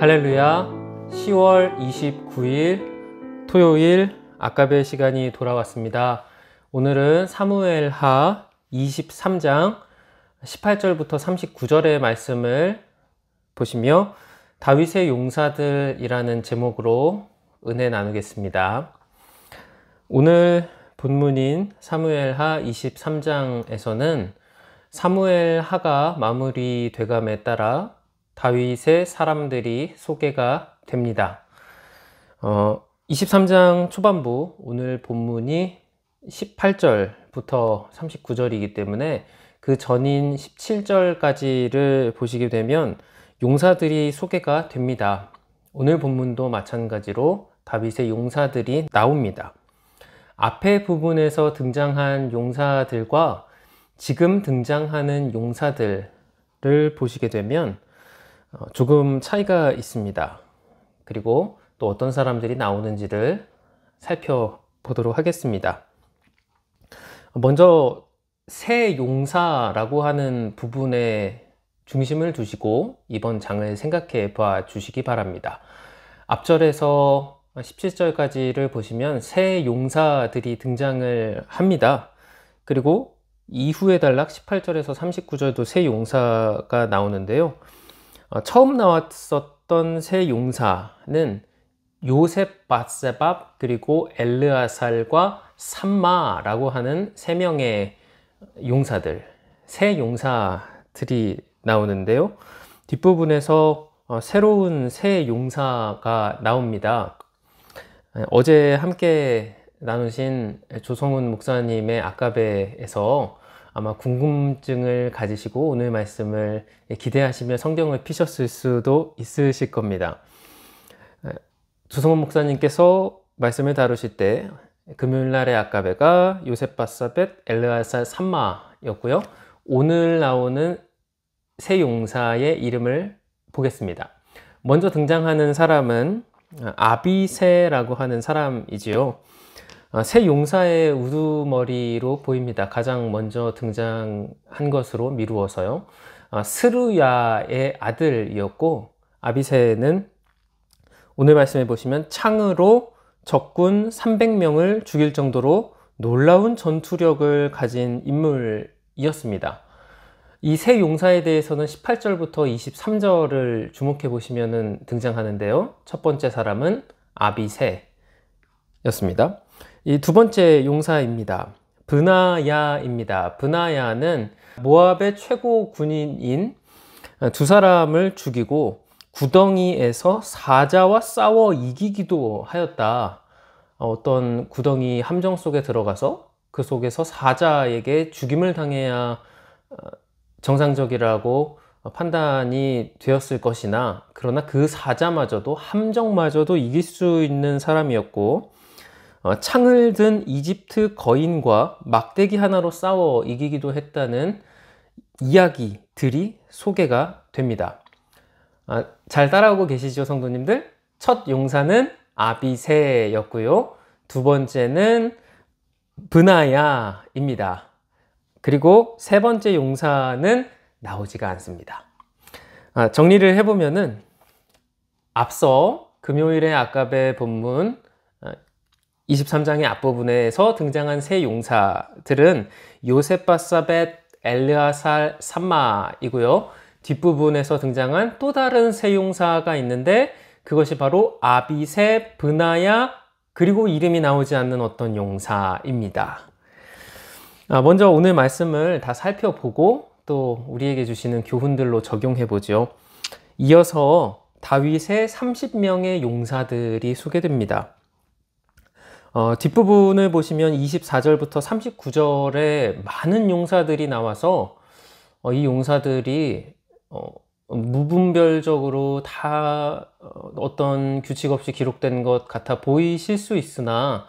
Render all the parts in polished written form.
할렐루야. 10월 29일 토요일 아까베 시간이 돌아왔습니다. 오늘은 사무엘하 23장 18절부터 39절의 말씀을 보시며 다윗의 용사들이라는 제목으로 은혜 나누겠습니다. 오늘 본문인 사무엘하 23장에서는 사무엘하가 마무리돼감에 따라 다윗의 사람들이 소개가 됩니다. 23장 초반부 오늘 본문이 18절부터 39절이기 때문에 그 전인 17절까지를 보시게 되면 용사들이 소개가 됩니다. 오늘 본문도 마찬가지로 다윗의 용사들이 나옵니다. 앞에 부분에서 등장한 용사들과 지금 등장하는 용사들을 보시게 되면 조금 차이가 있습니다. 그리고 또 어떤 사람들이 나오는지를 살펴보도록 하겠습니다. 먼저 새 용사라고 하는 부분에 중심을 두시고 이번 장을 생각해 봐 주시기 바랍니다. 앞절에서 17절까지를 보시면 새 용사들이 등장을 합니다. 그리고 이후에 단락 18절에서 39절도 새 용사가 나오는데요. 처음 나왔었던 새 용사는 요셉 밧세밥 그리고 엘르아살과 삼마라고 하는 세 명의 용사들, 새 용사들이 나오는데요. 뒷부분에서 새로운 새 용사가 나옵니다. 어제 함께 나누신 조성훈 목사님의 아까베에서 아마 궁금증을 가지시고 오늘 말씀을 기대하시며 성경을 피셨을 수도 있으실 겁니다. 조성훈 목사님께서 말씀을 다루실 때 금요일날의 아까베가 요셉 밧세벳 엘르아살 삼마였고요. 오늘 나오는 새 용사의 이름을 보겠습니다. 먼저 등장하는 사람은 아비새라고 하는 사람이지요. 새 용사의 우두머리로 보입니다. 가장 먼저 등장한 것으로 미루어서요. 스루야의 아들이었고, 아비새는 오늘 말씀해 보시면 창으로 적군 300명을 죽일 정도로 놀라운 전투력을 가진 인물이었습니다. 이 새 용사에 대해서는 18절부터 23절을 주목해 보시면 등장하는데요. 첫 번째 사람은 아비새였습니다. 이 두 번째 용사입니다. 브나야입니다. 브나야는 모압의 최고 군인인 두 사람을 죽이고 구덩이에서 사자와 싸워 이기기도 하였다. 어떤 구덩이 함정 속에 들어가서 그 속에서 사자에게 죽임을 당해야 정상적이라고 판단이 되었을 것이나, 그러나 그 사자마저도 함정마저도 이길 수 있는 사람이었고, 창을 든 이집트 거인과 막대기 하나로 싸워 이기기도 했다는 이야기들이 소개가 됩니다. 잘 따라오고 계시죠, 성도님들? 첫 용사는 아비새였고요. 두 번째는 브나야입니다. 그리고 세 번째 용사는 나오지가 않습니다. 정리를 해보면은 앞서 금요일의 아까베 본문 23장의 앞부분에서 등장한 새 용사들은 요셉 밧세벳 엘르아살 삼마이고요. 뒷부분에서 등장한 또 다른 새 용사가 있는데 그것이 바로 아비새, 브나야, 그리고 이름이 나오지 않는 어떤 용사입니다. 먼저 오늘 말씀을 다 살펴보고 또 우리에게 주시는 교훈들로 적용해 보죠. 이어서 다윗의 30명의 용사들이 소개됩니다. 뒷부분을 보시면 24절부터 39절에 많은 용사들이 나와서 이 용사들이 무분별적으로 다 어떤 규칙 없이 기록된 것 같아 보이실 수 있으나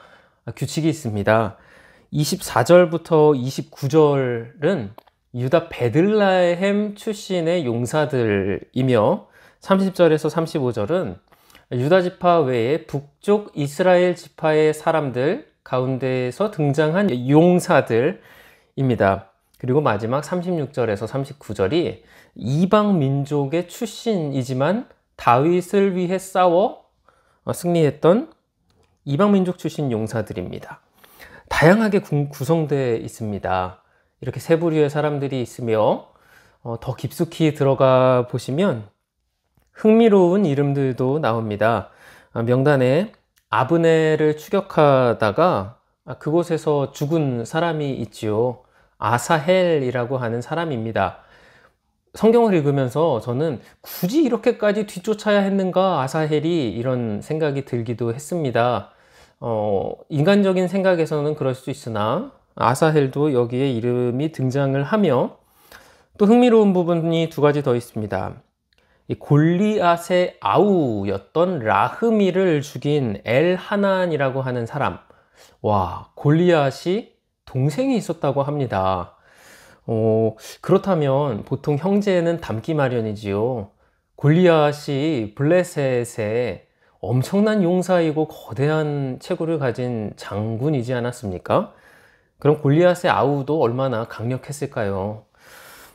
규칙이 있습니다. 24절부터 29절은 유다 베들레헴 출신의 용사들이며 30절에서 35절은 유다 지파 외에 북쪽 이스라엘 지파의 사람들 가운데에서 등장한 용사들입니다. 그리고 마지막 36절에서 39절이 이방 민족의 출신이지만 다윗을 위해 싸워 승리했던 이방민족 출신 용사들입니다. 다양하게 구성되어 있습니다. 이렇게 세 부류의 사람들이 있으며 더 깊숙이 들어가 보시면 흥미로운 이름들도 나옵니다. 명단에 아브넬을 추격하다가 그곳에서 죽은 사람이 있지요. 아사헬이라고 하는 사람입니다. 성경을 읽으면서 저는 굳이 이렇게까지 뒤쫓아야 했는가 아사헬이, 이런 생각이 들기도 했습니다. 인간적인 생각에서는 그럴 수 있으나 아사헬도 여기에 이름이 등장을 하며, 또 흥미로운 부분이 두 가지 더 있습니다. 이 골리앗의 아우였던 라흐미를 죽인 엘하난이라고 하는 사람. 와, 골리앗이 동생이 있었다고 합니다. 그렇다면 보통 형제는 닮기 마련이지요. 골리앗이 블레셋의 엄청난 용사이고 거대한 체구를 가진 장군이지 않았습니까? 그럼 골리앗의 아우도 얼마나 강력했을까요?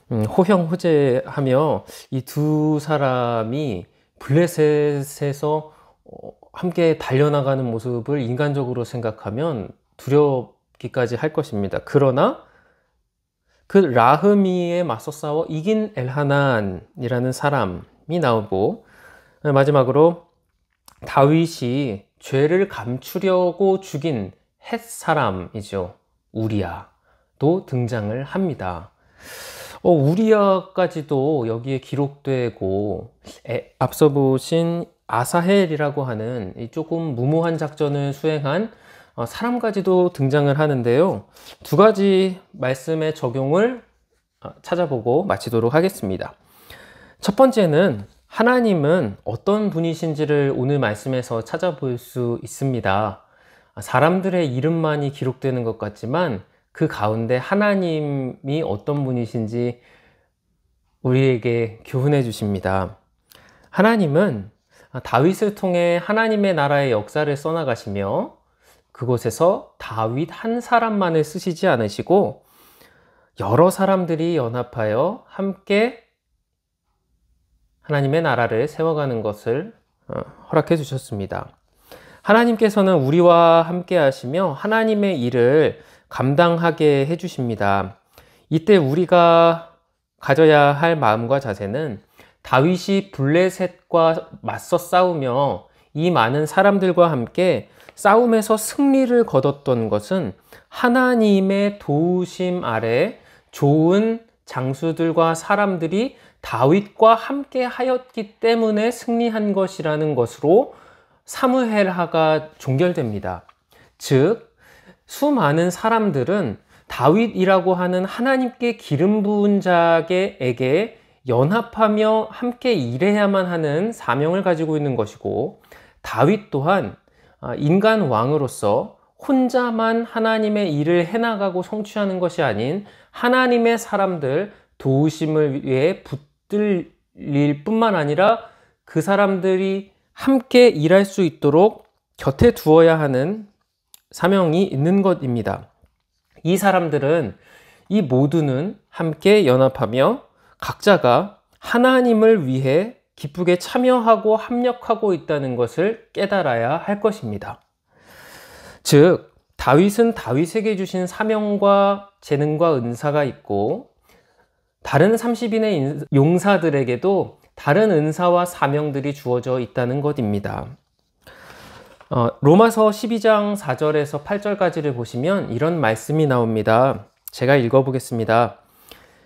호형호재하며 이 두 사람이 블레셋에서 함께 달려나가는 모습을 인간적으로 생각하면 두렵기까지 할 것입니다. 그러나 그 라흐미에 맞서 싸워 이긴 엘하난이라는 사람이 나오고, 마지막으로 다윗이 죄를 감추려고 죽인 헷 사람이죠. 우리야도 등장을 합니다. 우리야까지도 여기에 기록되고, 앞서 보신 아사헬이라고 하는 이 조금 무모한 작전을 수행한 사람까지도 등장을 하는데요. 두 가지 말씀의 적용을 찾아보고 마치도록 하겠습니다. 첫 번째는 하나님은 어떤 분이신지를 오늘 말씀에서 찾아볼 수 있습니다. 사람들의 이름만이 기록되는 것 같지만 그 가운데 하나님이 어떤 분이신지 우리에게 교훈해 주십니다. 하나님은 다윗을 통해 하나님의 나라의 역사를 써나가시며 그곳에서 다윗 한 사람만을 쓰시지 않으시고 여러 사람들이 연합하여 함께 하나님의 나라를 세워가는 것을 허락해 주셨습니다. 하나님께서는 우리와 함께 하시며 하나님의 일을 감당하게 해 주십니다. 이때 우리가 가져야 할 마음과 자세는 다윗이 블레셋과 맞서 싸우며 이 많은 사람들과 함께 싸움에서 승리를 거뒀던 것은 하나님의 도우심 아래 좋은 장수들과 사람들이 다윗과 함께 하였기 때문에 승리한 것이라는 것으로 사무엘하가 종결됩니다. 즉, 수많은 사람들은 다윗이라고 하는 하나님께 기름 부은 자에게 연합하며 함께 일해야만 하는 사명을 가지고 있는 것이고, 다윗 또한 인간 왕으로서 혼자만 하나님의 일을 해나가고 성취하는 것이 아닌 하나님의 사람들 도우심을 위해 붙들릴 뿐만 아니라 그 사람들이 함께 일할 수 있도록 곁에 두어야 하는 사명이 있는 것입니다. 이 사람들은 이 모두는 함께 연합하며 각자가 하나님을 위해 기쁘게 참여하고 합력하고 있다는 것을 깨달아야 할 것입니다. 즉, 다윗은 다윗에게 주신 사명과 재능과 은사가 있고 다른 30인의 용사들에게도 다른 은사와 사명들이 주어져 있다는 것입니다. 로마서 12장 4절에서 8절까지를 보시면 이런 말씀이 나옵니다. 제가 읽어보겠습니다.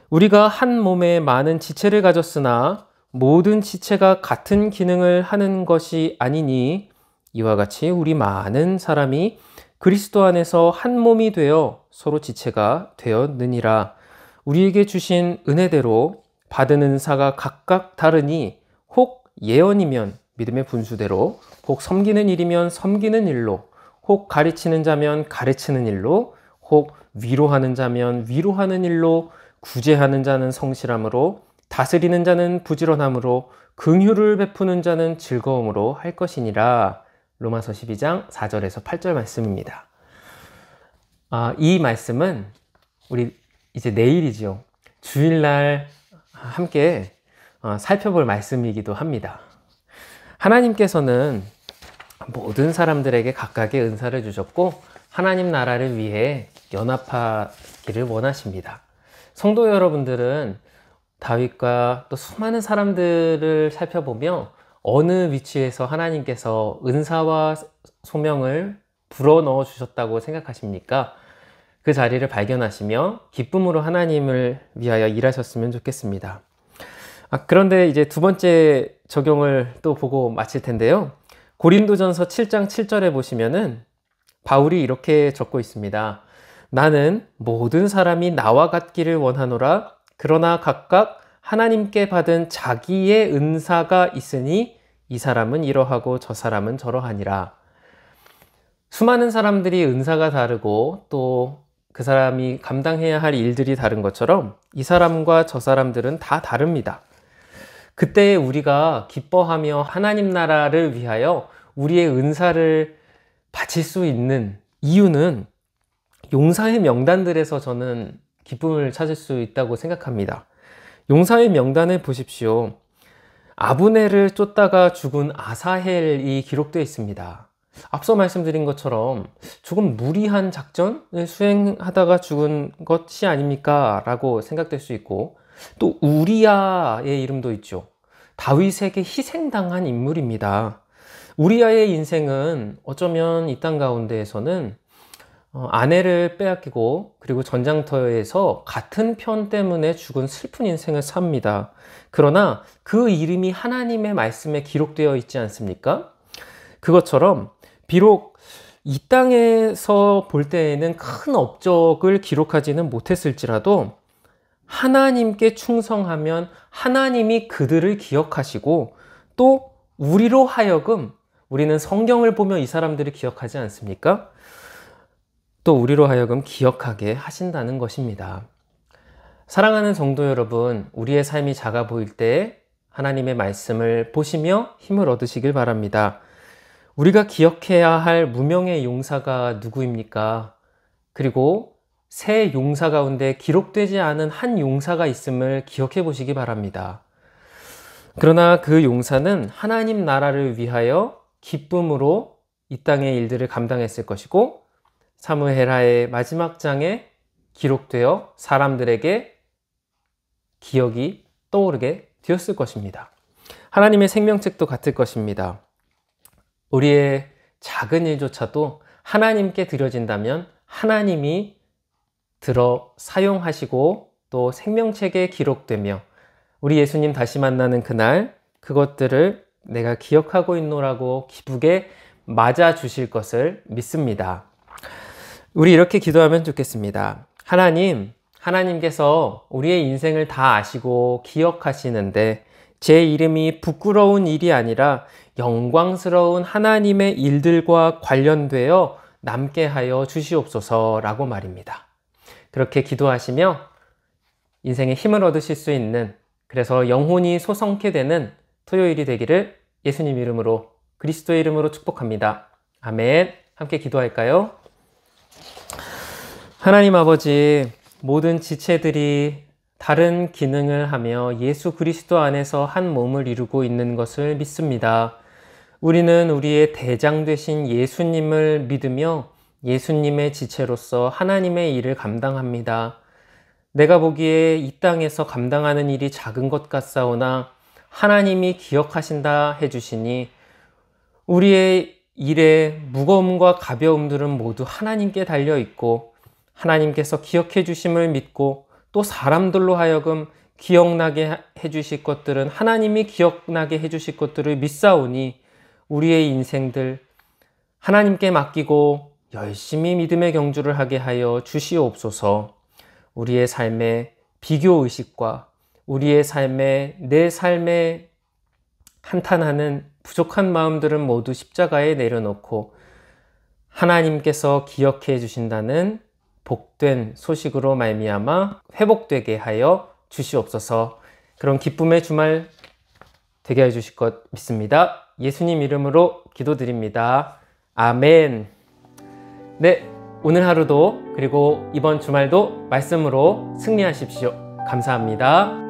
우리가 한 몸에 많은 지체를 가졌으나 모든 지체가 같은 기능을 하는 것이 아니니 이와 같이 우리 많은 사람이 그리스도 안에서 한 몸이 되어 서로 지체가 되었느니라. 우리에게 주신 은혜대로 받은 은사가 각각 다르니 혹 예언이면 믿음의 분수대로, 혹 섬기는 일이면 섬기는 일로, 혹 가르치는 자면 가르치는 일로, 혹 위로하는 자면 위로하는 일로, 구제하는 자는 성실함으로, 다스리는 자는 부지런함으로, 긍휼을 베푸는 자는 즐거움으로 할 것이니라. 로마서 12장 4절에서 8절 말씀입니다. 이 말씀은 우리 이제 내일이죠. 주일날 함께 살펴볼 말씀이기도 합니다. 하나님께서는 모든 사람들에게 각각의 은사를 주셨고 하나님 나라를 위해 연합하기를 원하십니다. 성도 여러분들은 다윗과 또 수많은 사람들을 살펴보며 어느 위치에서 하나님께서 은사와 소명을 불어넣어 주셨다고 생각하십니까? 그 자리를 발견하시며 기쁨으로 하나님을 위하여 일하셨으면 좋겠습니다. 그런데 이제 두 번째 적용을 또 보고 마칠 텐데요. 고린도전서 7장 7절에 보시면은 바울이 이렇게 적고 있습니다. 나는 모든 사람이 나와 같기를 원하노라. 그러나 각각 하나님께 받은 자기의 은사가 있으니 이 사람은 이러하고 저 사람은 저러하니라. 수많은 사람들이 은사가 다르고 또 그 사람이 감당해야 할 일들이 다른 것처럼 이 사람과 저 사람들은 다 다릅니다. 그때 우리가 기뻐하며 하나님 나라를 위하여 우리의 은사를 바칠 수 있는 이유는 용사의 명단들에서 저는 기쁨을 찾을 수 있다고 생각합니다. 용사의 명단을 보십시오. 아브넬을 쫓다가 죽은 아사헬이 기록되어 있습니다. 앞서 말씀드린 것처럼 조금 무리한 작전을 수행하다가 죽은 것이 아닙니까? 라고 생각될 수 있고, 또 우리야의 이름도 있죠. 다윗에게 희생당한 인물입니다. 우리야의 인생은 어쩌면 이 땅 가운데에서는 아내를 빼앗기고 그리고 전장터에서 같은 편 때문에 죽은 슬픈 인생을 삽니다. 그러나 그 이름이 하나님의 말씀에 기록되어 있지 않습니까? 그것처럼 비록 이 땅에서 볼 때에는 큰 업적을 기록하지는 못했을지라도 하나님께 충성하면 하나님이 그들을 기억하시고 또 우리로 하여금 우리는 성경을 보며 이 사람들을 기억하지 않습니까? 또 우리로 하여금 기억하게 하신다는 것입니다. 사랑하는 성도 여러분, 우리의 삶이 작아 보일 때 하나님의 말씀을 보시며 힘을 얻으시길 바랍니다. 우리가 기억해야 할 무명의 용사가 누구입니까? 그리고 세 용사 가운데 기록되지 않은 한 용사가 있음을 기억해 보시기 바랍니다. 그러나 그 용사는 하나님 나라를 위하여 기쁨으로 이 땅의 일들을 감당했을 것이고 사무엘하의 마지막 장에 기록되어 사람들에게 기억이 떠오르게 되었을 것입니다. 하나님의 생명책도 같을 것입니다. 우리의 작은 일조차도 하나님께 드려진다면 하나님이 들어 사용하시고 또 생명책에 기록되며 우리 예수님 다시 만나는 그날 그것들을 내가 기억하고 있노라고 기쁘게 맞아 주실 것을 믿습니다. 우리 이렇게 기도하면 좋겠습니다. 하나님께서 우리의 인생을 다 아시고 기억하시는데 제 이름이 부끄러운 일이 아니라 영광스러운 하나님의 일들과 관련되어 남게 하여 주시옵소서라고 말입니다. 그렇게 기도하시며 인생에 힘을 얻으실 수 있는, 그래서 영혼이 소성케 되는 토요일이 되기를 예수님 이름으로, 그리스도의 이름으로 축복합니다. 아멘. 함께 기도할까요? 하나님 아버지, 모든 지체들이 다른 기능을 하며 예수 그리스도 안에서 한 몸을 이루고 있는 것을 믿습니다. 우리는 우리의 대장 되신 예수님을 믿으며 예수님의 지체로서 하나님의 일을 감당합니다. 내가 보기에 이 땅에서 감당하는 일이 작은 것 같사오나 하나님이 기억하신다 해주시니 우리의 일의 무거움과 가벼움들은 모두 하나님께 달려있고 하나님께서 기억해 주심을 믿고 또 사람들로 하여금 기억나게 해주실 것들은 하나님이 기억나게 해주실 것들을 믿사오니 우리의 인생들 하나님께 맡기고 열심히 믿음의 경주를 하게 하여 주시옵소서. 우리의 삶의 비교의식과 우리의 삶의 내 삶에 한탄하는 부족한 마음들은 모두 십자가에 내려놓고 하나님께서 기억해 주신다는 복된 소식으로 말미암아 회복되게 하여 주시옵소서. 그런 기쁨의 주말 되게 해 주실 것 믿습니다. 예수님 이름으로 기도드립니다. 아멘. 네, 오늘 하루도 그리고 이번 주말도 말씀으로 승리하십시오. 감사합니다.